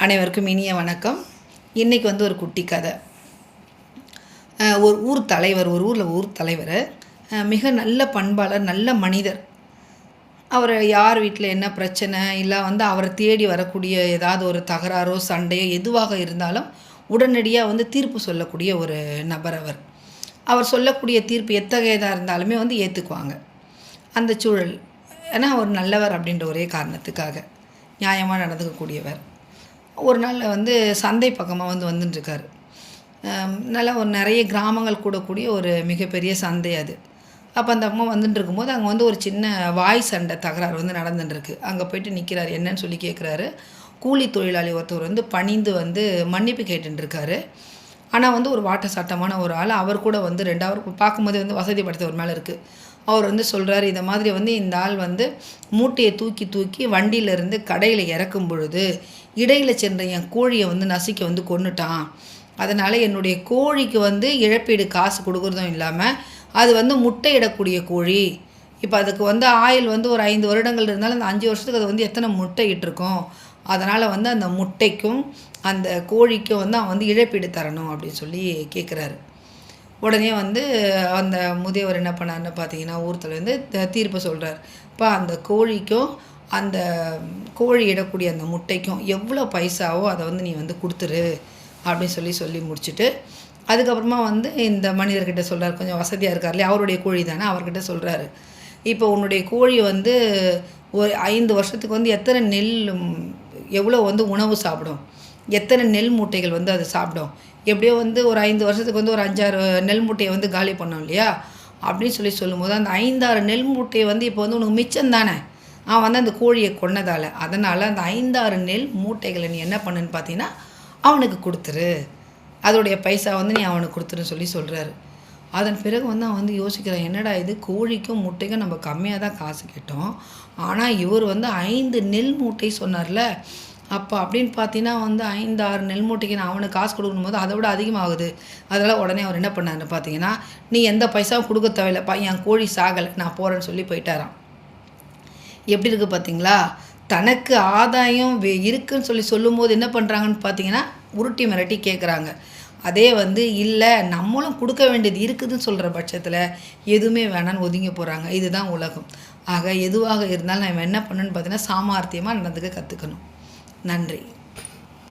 அனைவருக்கும் இனிய வணக்கம். இன்றைக்கி ஒரு குட்டி கதை. ஒரு ஊர் தலைவர் மிக நல்ல பண்பாளர், நல்ல மனிதர். அவர் யார் வீட்டில் என்ன பிரச்சனை இல்லை அவரை தேடி வரக்கூடிய ஏதாவது ஒரு தகராறோ சண்டையோ எதுவாக இருந்தாலும் உடனடியாக தீர்ப்பு சொல்லக்கூடிய ஒரு நபர். அவர் சொல்லக்கூடிய தீர்ப்பு எத்தகையதாக இருந்தாலுமே ஏற்றுக்குவாங்க அந்த சூழல். ஏன்னா அவர் நல்லவர் அப்படின்ற ஒரே காரணத்துக்காக நியாயமாக நடந்துக்கக்கூடியவர். ஒரு நாள் சந்தை பக்கமாக வந்துட்டுருக்கார். நல்லா நிறைய கிராமங்கள் கூடக்கூடிய ஒரு மிகப்பெரிய சந்தை அது. அப்போ அந்த அம்மா வந்துட்டு இருக்கும்போது அங்கே ஒரு சின்ன வாய் சண்டை தகராறு நடந்துட்டுருக்கு. அங்கே போய்ட்டு நிற்கிறார். என்னன்னு சொல்லி கேட்குறாரு. கூலி தொழிலாளி ஒருத்தவர் பணிந்து மன்னிப்பு கேட்டுருக்காரு. ஆனால் ஒரு வாட்ட சட்டமான ஒரு ஆள். அவர் கூட ரெண்டாவது பார்க்கும்போது வசதி படுத்தவர் மேலே இருக்குது. அவர் சொல்கிறார், இதை மாதிரி இந்த ஆள் மூட்டையை தூக்கி வண்டியிலேருந்து கடையில் இறக்கும் பொழுது இடையில் சென்ற என் கோழியை நசுக்கி கொன்னுட்டான். அதனால் என்னுடைய கோழிக்கு இழப்பீடு காசு கொடுக்குறதும் இல்லாமல் அது முட்டையிடக்கூடிய கோழி. இப்போ அதுக்கு ஆயில் ஒரு 5 வருடங்கள் இருந்தாலும் அந்த 5 வருஷத்துக்கு அது எத்தனை முட்டை இட்டிருக்கோம். அதனால் அந்த முட்டைக்கும் அந்த கோழிக்கும் அவன் இழப்பீடு தரணும் அப்படின்னு சொல்லி கேட்குறாரு. உடனே அந்த முதியவர் என்ன பண்ணார்னு பார்த்தீங்கன்னா, ஊரத்தில் தீர்ப்பு சொல்கிறார். இப்போ அந்த கோழிக்கும் அந்த கோழி இடக்கூடிய அந்த முட்டைக்கும் எவ்வளோ பைசாவோ அதை நீ கொடுத்துரு அப்படின்னு சொல்லி முடிச்சுட்டு அதுக்கப்புறமா இந்த மனிதர்கிட்ட சொல்கிறார். கொஞ்சம் வசதியாக இருக்கார் இல்லையா, அவருடைய கோழி தானே, அவர்கிட்ட சொல்கிறாரு. இப்போ உன்னுடைய கோழி ஒரு 5 வருஷத்துக்கு எத்தனை நெல் எவ்வளோ உணவு சாப்பிடும், எத்தனை நெல் மூட்டைகள் அது சாப்பிடும். எப்படியோ ஒரு 5 வருஷத்துக்கு ஒரு 5-6 நெல் மூட்டையை காலி பண்ணோம் இல்லையா அப்படின்னு சொல்லும்போது அந்த 5-6 நெல் மூட்டையை இப்போ உனக்கு மிச்சம் தானே. அவன் அந்த கோழியை கொன்னதால். அதனால் அந்த 5-6 நெல் மூட்டைகளை நீ என்ன பண்ணுன்னு பார்த்தீங்கன்னா அவனுக்கு கொடுத்துரு, அதோடைய பைசா நீ அவனுக்கு கொடுத்துருன்னு சொல்கிறாரு. அதன் பிறகு அவன் யோசிக்கிறான், என்னடா இது, கோழிக்கும் முட்டைக்கும் நம்ம கம்மியாக தான் காசு கேட்டோம், ஆனால் இவர் 5 நெல் மூட்டை சொன்னார்ல. அப்போ அப்படின்னு பார்த்தீங்கன்னா 5-6 நெல் மூட்டைக்கு நான் அவனுக்கு காசு கொடுக்கணும் போது அதை விட அதிகமாகுது. அதனால் உடனே அவர் என்ன பண்ணாருன்னு பார்த்தீங்கன்னா, நீ எந்த பைசாவும் கொடுக்க தேவையில்லைப்பா, என் கோழி சாகலை, நான் போகிறேன்னு சொல்லி போயிட்டாரான். எப்படி இருக்குது பார்த்தீங்களா? தனக்கு ஆதாயம் இருக்குன்னு சொல்லும்போது என்ன பண்ணுறாங்கன்னு பார்த்தீங்கன்னா உருட்டி மிரட்டி கேட்குறாங்க. அதே இல்லை நம்மளும் கொடுக்க வேண்டியது இருக்குதுன்னு சொல்கிற பட்சத்தில் எதுவுமே வேணான்னு ஒதுங்கி போகிறாங்க. இதுதான் உலகம். ஆக எதுவாக இருந்தாலும் நம்ம என்ன பண்ணணுன்னு பார்த்தீங்கன்னா சாமர்த்தியமாக நடந்துக்க கற்றுக்கணும். நன்றி.